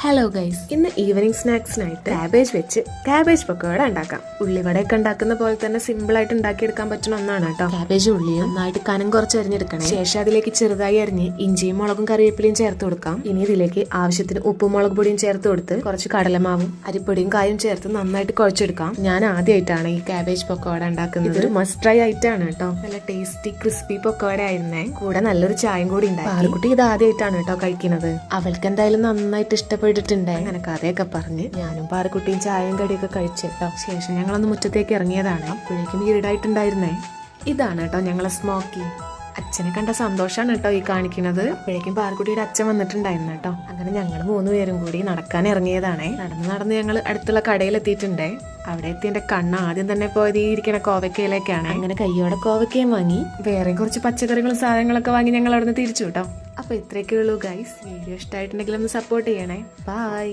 Hello guys, ഇന്ന് evening സ്നാക്സിനായിട്ട് cabbage വെച്ച് cabbage pakoda ഉണ്ടാക്കാം. ഉള്ളിവടയൊക്കെ ഉണ്ടാക്കുന്ന പോലെ തന്നെ സിമ്പിൾ ആയിട്ട് ഉണ്ടാക്കിയെടുക്കാൻ പറ്റുന്ന ഒന്നാണ് കേട്ടോ. കാബേജ് ഉള്ളിയും നന്നായിട്ട് കനം കുറച്ച് അരിഞ്ഞെടുക്കണേ. ശേഷം അതിലേക്ക് ചെറുതായി അരിഞ്ഞ് ഇഞ്ചിയും മുളകും കറിവേപ്പിലയും ചേർത്ത് കൊടുക്കാം. ഇനി ഇതിലേക്ക് ആവശ്യത്തിന് ഉപ്പും മുളക് പൊടിയും ചേർത്ത് കൊടുത്ത് കുറച്ച് കടലമാവും അരിപ്പൊടിയും കായും ചേർത്ത് നന്നായിട്ട് കുഴച്ചെടുക്കാം. ഞാൻ ആദ്യമായിട്ടാണ് ഈ കാബേജ് പക്കോട ഉണ്ടാക്കുന്നത്. ഇതൊരു മസ്റ്റ് ട്രൈ ആയിട്ടാണ് കേട്ടോ. നല്ല ടേസ്റ്റി ക്രിസ്പി പക്കോട ആയിരുന്നേ. കൂടെ നല്ലൊരു ചായയും കൂടി ഉണ്ടായി. പാറുകുട്ടി ഇത് ആദ്യമായിട്ടാണ് കേട്ടോ കഴിക്കുന്നത്. അവൾക്ക് എന്തായാലും നന്നായിട്ട് ഇഷ്ടപ്പെട്ടിട്ടുണ്ട്. അങ്ങനെ കഥയൊക്കെ പറഞ്ഞ് ഞാനും പാറക്കുട്ടിയും ചായയും കടിയൊക്കെ കഴിച്ചിട്ടോ. ശേഷം ഞങ്ങളൊന്ന് മുറ്റത്തേക്ക് ഇറങ്ങിയതാണ്. അപ്പോഴേക്കും വീടായിട്ടുണ്ടായിരുന്നേ. ഇതാണ് കേട്ടോ ഞങ്ങളെ സ്മോക്കി. അച്ഛനെ കണ്ട സന്തോഷാണ് കേട്ടോ ഈ കാണിക്കുന്നത്. അപ്പോഴേക്കും പാറക്കുട്ടിയുടെ അച്ഛൻ വന്നിട്ടുണ്ടായിരുന്നു കേട്ടോ. അങ്ങനെ ഞങ്ങൾ 3 പേരും കൂടി നടക്കാൻ ഇറങ്ങിയതാണേ. നടന്ന് ഞങ്ങൾ അടുത്തുള്ള കടയിലെത്തിയിട്ടുണ്ടേ. അവിടെ എത്തി എന്റെ കണ്ണ് ആദ്യം തന്നെ പോയത് ഈ ഇരിക്കണ കോവക്കയിലേക്കാണ്. അങ്ങനെ കയ്യോടെ കോവക്കയും വാങ്ങി വേറെയും കുറച്ച് പച്ചക്കറികളും സാധനങ്ങളൊക്കെ വാങ്ങി ഞങ്ങൾ അവിടെ നിന്ന് തിരിച്ചു കേട്ടോ. അപ്പൊ ഇത്രയൊക്കെ ഉള്ളൂ ഗൈസ്. വീഡിയോ ഇഷ്ടമായിട്ടുണ്ടെങ്കിൽ ഒന്ന് സപ്പോർട്ട് ചെയ്യണേ. ബൈ.